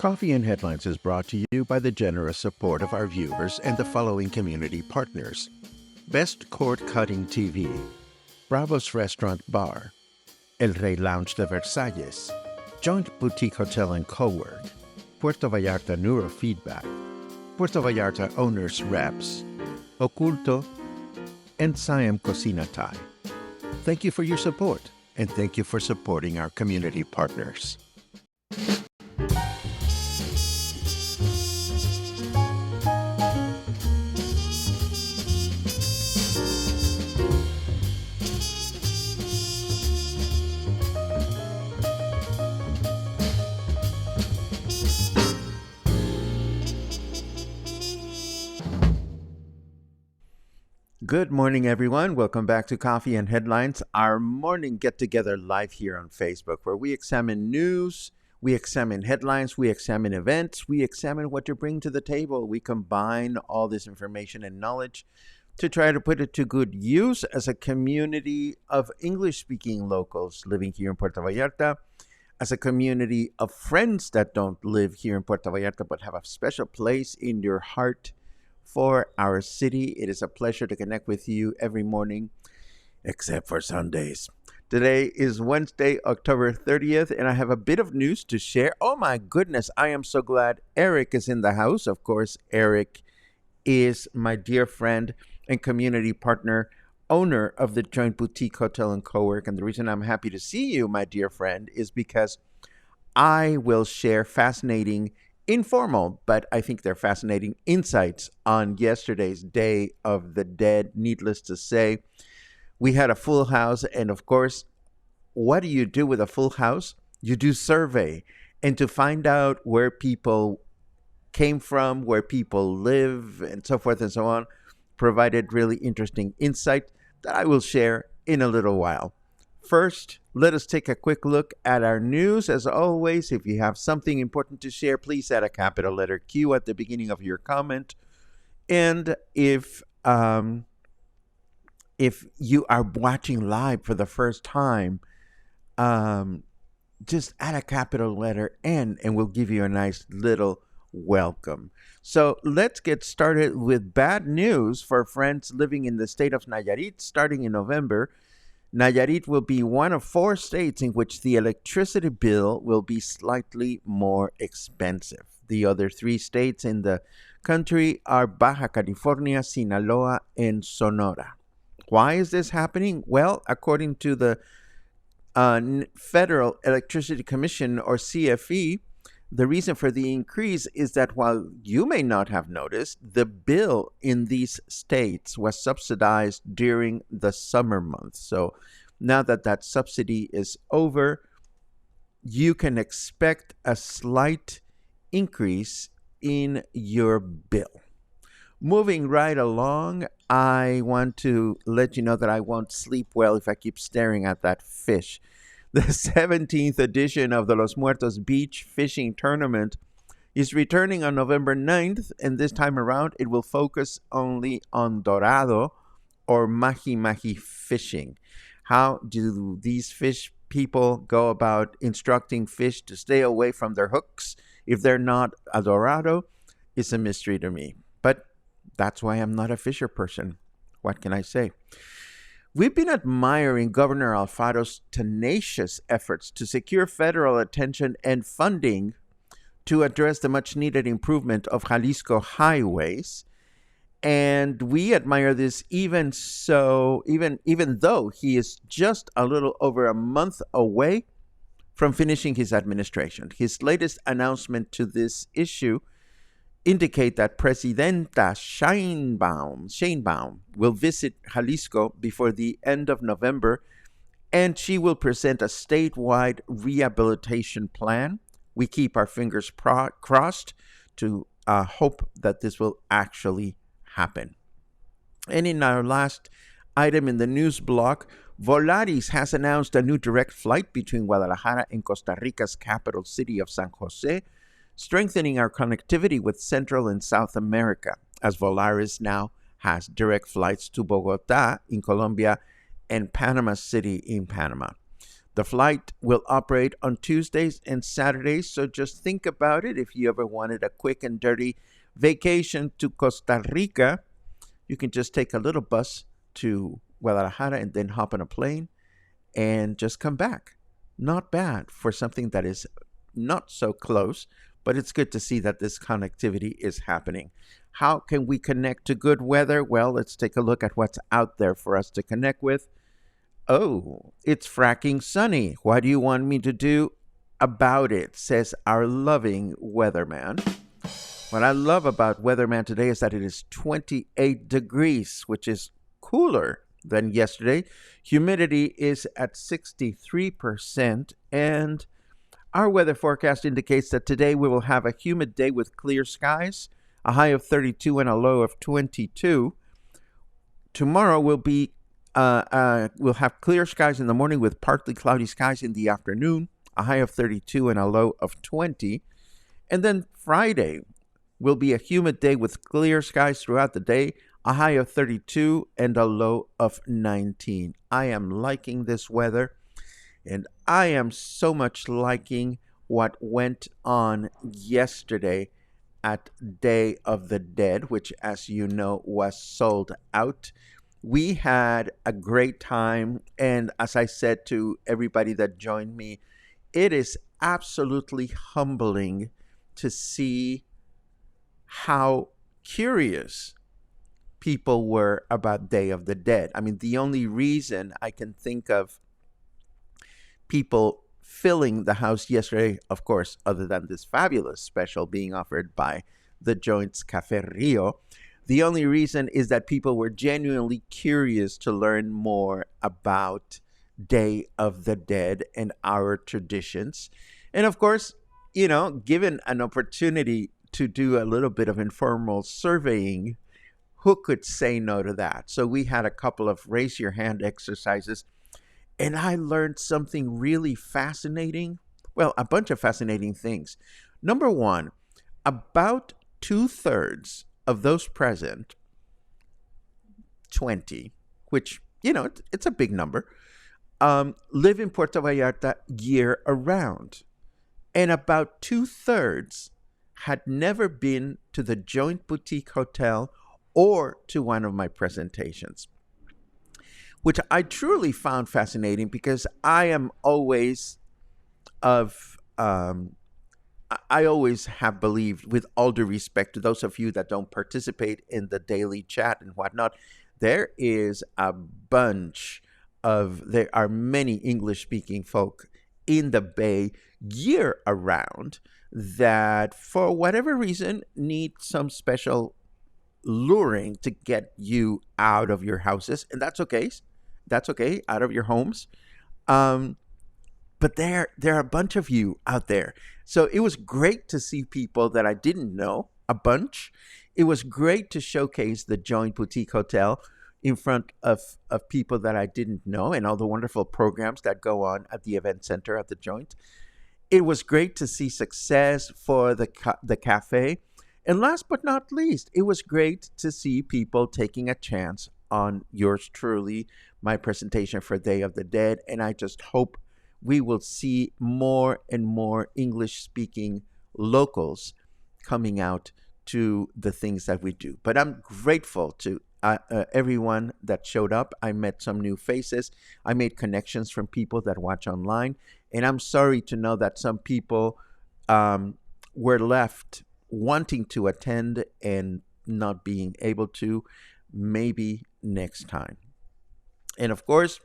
Coffee and Headlines is brought to you by the generous support of our viewers and the following community partners: Best Cord Cutting TV, Bravos Restaurant Bar, El Rey Lounge de Versalles, Joint Boutique Hotel and Cowork, Puerto Vallarta Neurofeedback, Puerto Vallarta Owners Reps, Oculto, and Siam Cocina Thai. Thank you for your support, and thank you for supporting our community partners. Good morning, everyone. Welcome back to Coffee and Headlines, our morning get-together live here on Facebook, where we examine news, we examine headlines, we examine events, we examine what to bring to the table. We combine all this information and knowledge to try to put it to good use as a community of English-speaking locals living here in Puerto Vallarta, as a community of friends that don't live here in Puerto Vallarta but have a special place in your heart for our city. It is a pleasure to connect with you every morning, except for Sundays. Today is Wednesday, October 30th, and I have a bit of news to share. Oh my goodness, I am so glad Eric is in the house. Of course, Eric is my dear friend and community partner, owner of the Joint Boutique Hotel and Cowork. And the reason I'm happy to see you, my dear friend, is because I will share fascinating, informal, but I think they're fascinating insights on yesterday's Day of the Dead. Needless to say, we had a full house, and of course, what do you do with a full house? You do survey, and to find out where people came from, where people live, and so forth and so on, provided really interesting insight that I will share in a little while. First, let us take a quick look at our news. As always, if you have something important to share, please add a capital letter Q at the beginning of your comment. And if you are watching live for the first time, just add a capital letter N, and we'll give you a nice little welcome. So let's get started with bad news for friends living in the state of Nayarit. Starting in November, Nayarit will be one of 4 states in which the electricity bill will be slightly more expensive. The other 3 states in the country are Baja California, Sinaloa, and Sonora. Why is this happening? Well, according to the Federal Electricity Commission, or CFE, the reason for the increase is that while you may not have noticed, the bill in these states was subsidized during the summer months. So now that that subsidy is over, you can expect a slight increase in your bill. Moving right along, I want to let you know that I won't sleep well if I keep staring at that fish. The 17th edition of the Los Muertos Beach Fishing Tournament is returning on November 9th, and this time around it will focus only on dorado or mahi-mahi fishing. How do these fish people go about instructing fish to stay away from their hooks if they're not a dorado? It's a mystery to me, but that's why I'm not a fisher person. What can I say? We've been admiring Governor Alfaro's tenacious efforts to secure federal attention and funding to address the much-needed improvement of Jalisco highways. And we admire this even though he is just a little over a month away from finishing his administration. His latest announcement to this issue indicate that Presidenta Sheinbaum will visit Jalisco before the end of November, and she will present a statewide rehabilitation plan. We keep our fingers crossed to hope that this will actually happen. And in our last item in the news block, Volaris has announced a new direct flight between Guadalajara and Costa Rica's capital city of San Jose, strengthening our connectivity with Central and South America, as Volaris now has direct flights to Bogota in Colombia and Panama City in Panama. The flight will operate on Tuesdays and Saturdays, so just think about it. If you ever wanted a quick and dirty vacation to Costa Rica, you can just take a little bus to Guadalajara and then hop on a plane and just come back. Not bad for something that is not so close, but it's good to see that this connectivity is happening. How can we connect to good weather? Well, let's take a look at what's out there for us to connect with. Oh, it's fracking sunny. What do you want me to do about it? Says our loving weatherman. What I love about weatherman today is that it is 28 degrees, which is cooler than yesterday. Humidity is at 63%, and our weather forecast indicates that today we will have a humid day with clear skies, a high of 32 and a low of 22. Tomorrow we'll have clear skies in the morning with partly cloudy skies in the afternoon, a high of 32 and a low of 20. And then Friday will be a humid day with clear skies throughout the day, a high of 32 and a low of 19. I am liking this weather, and I am so much liking what went on yesterday at Day of the Dead, which, as you know, was sold out. We had a great time, and as I said to everybody that joined me, it is absolutely humbling to see how curious people were about Day of the Dead. I mean, the only reason I can think of people filling the house yesterday, of course, other than this fabulous special being offered by the Joints Cafe Rio, the only reason is that people were genuinely curious to learn more about Day of the Dead and our traditions. And of course, given an opportunity to do a little bit of informal surveying, who could say no to that? So we had a couple of raise your hand exercises, and I learned something really fascinating. Well, a bunch of fascinating things. Number one, about 2/3 of those present, 20, which, it's a big number, live in Puerto Vallarta year around. And about 2/3 had never been to the Joint Boutique Hotel or to one of my presentations, which I truly found fascinating because I am always I always have believed, with all due respect to those of you that don't participate in the daily chat and whatnot, there are many English-speaking folk in the Bay year around that, for whatever reason, need some special luring to get you out of your houses, and that's okay. That's okay, out of your homes. But there are a bunch of you out there. So it was great to see people that I didn't know, a bunch. It was great to showcase the Joint Boutique Hotel in front of people that I didn't know, and all the wonderful programs that go on at the event center at the Joint. It was great to see success for the cafe. And last but not least, it was great to see people taking a chance on yours truly, my presentation for Day of the Dead. And I just hope we will see more and more English-speaking locals coming out to the things that we do. But I'm grateful to everyone that showed up. I met some new faces. I made connections from people that watch online. And I'm sorry to know that some people were left wanting to attend and not being able to. Maybe next time. And of course,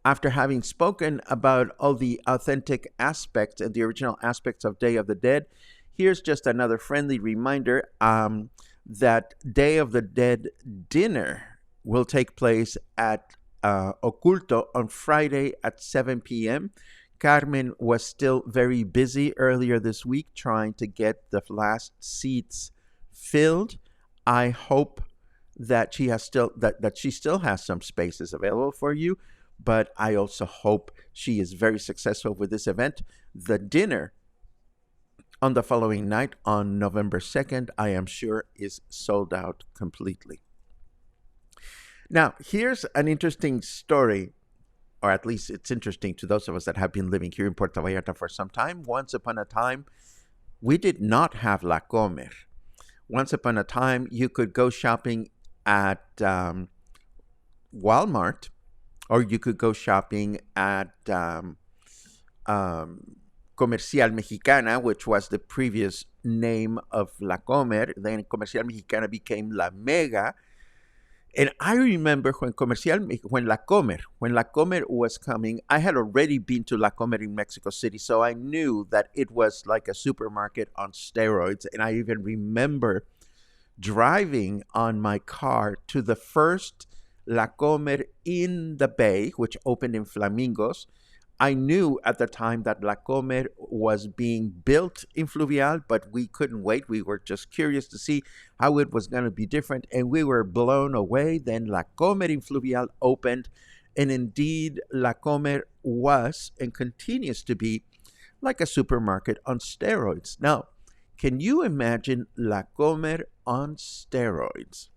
after having spoken about all the authentic aspects and the original aspects of Day of the Dead, here's just another friendly reminder that Day of the Dead dinner will take place at Oculto on Friday at 7 p.m. Carmen was still very busy earlier this week trying to get the last seats filled. I hope that she still has some spaces available for you, but I also hope she is very successful with this event. The dinner on the following night, on November 2nd, I am sure is sold out completely. Now, here's an interesting story or at least it's interesting to those of us that have been living here in Puerto Vallarta for some time. Once upon a time, we did not have La Comer. Once upon a time, you could go shopping at Walmart, or you could go shopping at Comercial Mexicana, which was the previous name of La Comer. Then Comercial Mexicana became La Mega. And I remember when La Comer was coming, I had already been to La Comer in Mexico City, so I knew that it was like a supermarket on steroids. And I even remember driving on my car to the first La Comer in the Bay, which opened in Flamingos. I knew at the time that La Comer was being built in Fluvial, but we couldn't wait. We were just curious to see how it was going to be different, and we were blown away. Then La Comer in Fluvial opened, and indeed La Comer was and continues to be like a supermarket on steroids. Now, can you imagine La Comer on steroids?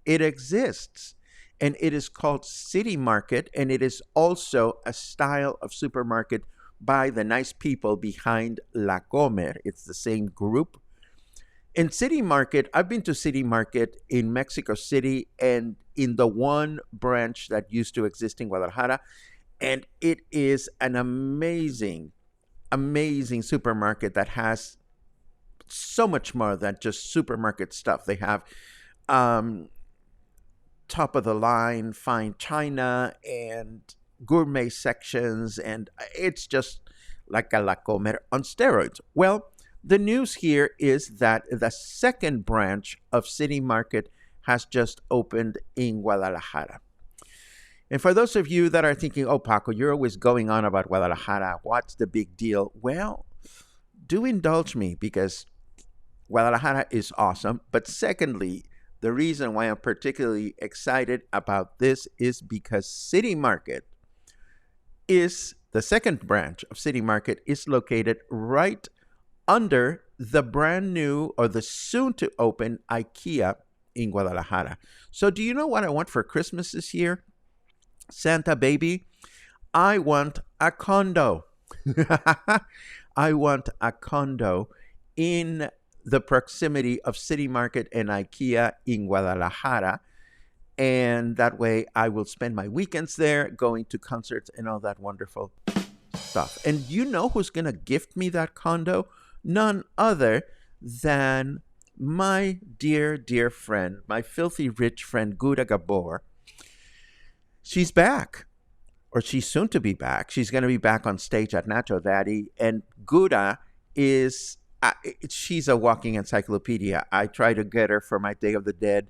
It exists. And it is called City Market, and it is also a style of supermarket by the nice people behind La Comer. It's the same group. In City Market, I've been to City Market in Mexico City and in the one branch that used to exist in Guadalajara, and it is an amazing, amazing supermarket that has so much more than just supermarket stuff. They have top of the line fine china and gourmet sections, and it's just like a La Comer on steroids. Well, the news here is that the second branch of City Market has just opened in Guadalajara. And for those of you that are thinking, oh, Paco, you're always going on about Guadalajara, what's the big deal? Well, do indulge me, because Guadalajara is awesome. But secondly, the reason why I'm particularly excited about this is because City Market is, the second branch of City Market is located right under the brand new, or the soon to open, IKEA in Guadalajara. So do you know what I want for Christmas this year? Santa baby, I want a condo. I want a condo in the proximity of City Market and IKEA in Guadalajara. And that way I will spend my weekends there going to concerts and all that wonderful stuff. And you know who's going to gift me that condo? None other than my dear, dear friend, my filthy rich friend, Gura Gabor. She's back, or she's soon to be back. She's going to be back on stage at Nacho Daddy. And Gura is... she's a walking encyclopedia. I tried to get her for my Day of the Dead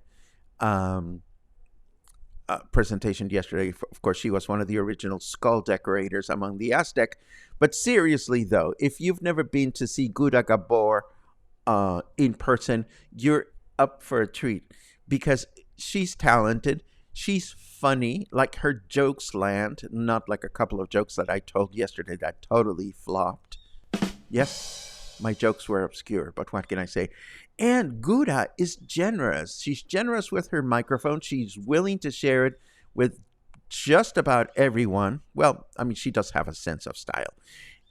presentation yesterday. Of course, she was one of the original skull decorators among the Aztec. But seriously, though, if you've never been to see Gura Gabor in person, you're up for a treat, because she's talented. She's funny, like her jokes land, not like a couple of jokes that I told yesterday that totally flopped. Yes, my jokes were obscure, but what can I say? And Gura is generous. She's generous with her microphone. She's willing to share it with just about everyone. Well, I mean, she does have a sense of style.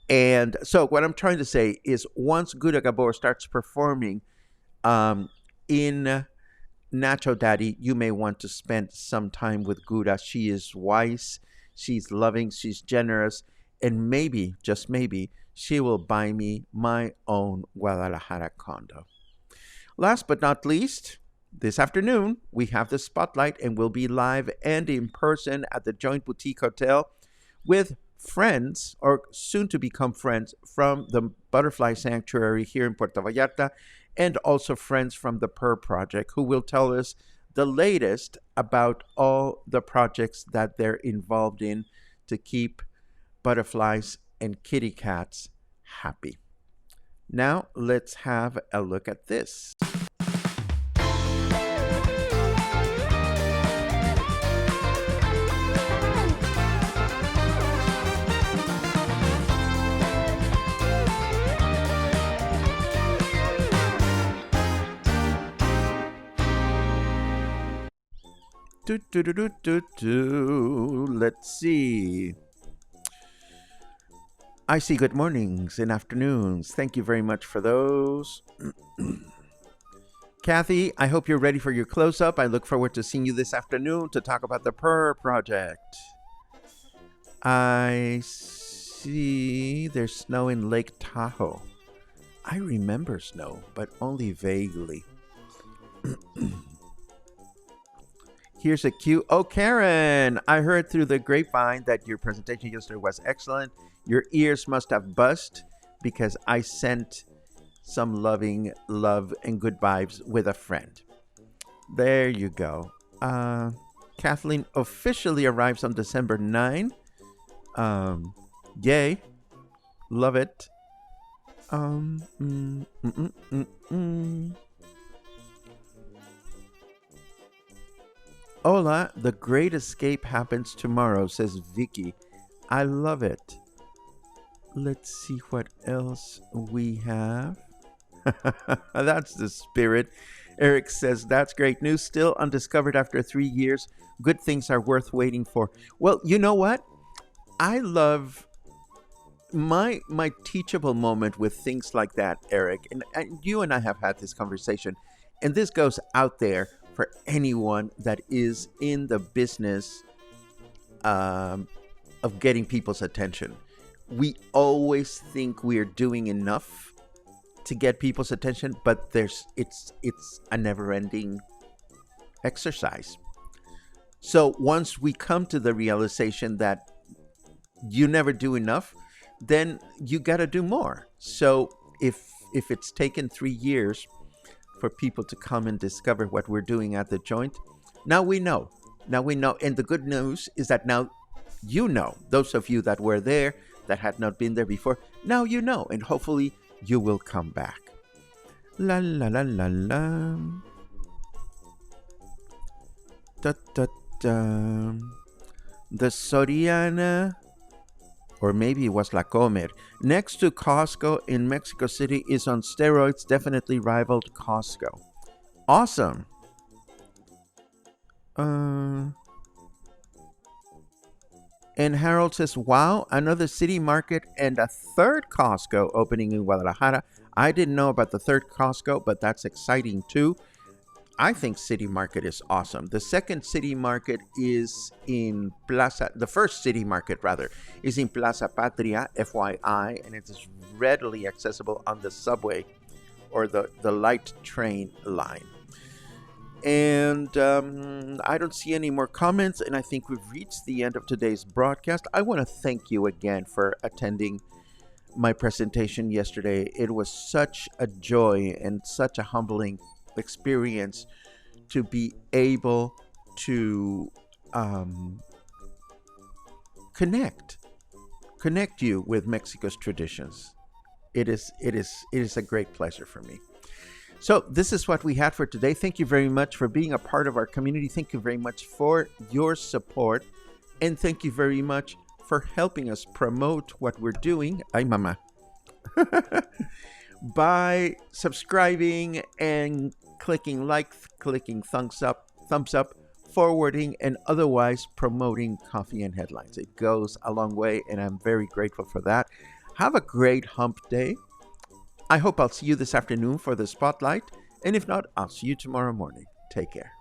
And so what I'm trying to say is, once Gura Gabor starts performing in Nacho Daddy, you may want to spend some time with Gura. She is wise, she's loving, she's generous, and maybe, just maybe, she will buy me my own Guadalajara condo. Last but not least, this afternoon, we have the spotlight, and we'll be live and in person at the Joint Boutique Hotel with friends, or soon to become friends, from the Butterfly Sanctuary here in Puerto Vallarta, and also friends from the PuRR Project, who will tell us the latest about all the projects that they're involved in to keep butterflies and kitty cats happy. Now, let's have a look at this. Let's see. I see good mornings and afternoons. Thank you very much for those. Kathy, I hope you're ready for your close-up. I look forward to seeing you this afternoon to talk about the PuRR Project. I see there's snow in Lake Tahoe. I remember snow, but only vaguely. Here's a cue. Oh, Karen, I heard through the grapevine that your presentation yesterday was excellent. Your ears must have buzzed because I sent some loving love and good vibes with a friend. There you go. Kathleen officially arrives on December 9. Yay. Love it. Hola, the great escape happens tomorrow, says Vicky. I love it. Let's see what else we have. That's the spirit. Eric says, that's great news. Still undiscovered after 3 years. Good things are worth waiting for. Well, you know what? I love my teachable moment with things like that, Eric. And you and I have had this conversation. And this goes out there for anyone that is in the business of getting people's attention. We always think we're doing enough to get people's attention, but it's a never-ending exercise. So once we come to the realization that you never do enough, then you got to do more. So if it's taken 3 years for people to come and discover what we're doing at the joint, now we know. And the good news is that now you know. Those of you that were there that had not been there before, now you know, and hopefully you will come back. La la la la la. Da da da. The Soriana, or maybe it was La Comer, next to Costco in Mexico City, is on steroids, definitely rivaled Costco. Awesome. And Harold says, wow, another city market and a third Costco opening in Guadalajara. I didn't know about the third Costco, but that's exciting too. I think City Market is awesome. The second City Market is in the first City Market rather, is in Plaza Patria, FYI, and it is readily accessible on the subway or the light train line. And I don't see any more comments, and I think we've reached the end of today's broadcast. I want to thank you again for attending my presentation yesterday. It was such a joy and such a humbling experience to be able to connect you with Mexico's traditions. It is a great pleasure for me. So this is what we had for today. Thank you very much for being a part of our community. Thank you very much for your support. And thank you very much for helping us promote what we're doing. Ay, mama. By subscribing and clicking like, clicking thumbs up, forwarding, and otherwise promoting Coffee and Headlines. It goes a long way, and I'm very grateful for that. Have a great hump day. I hope I'll see you this afternoon for the spotlight. And if not, I'll see you tomorrow morning. Take care.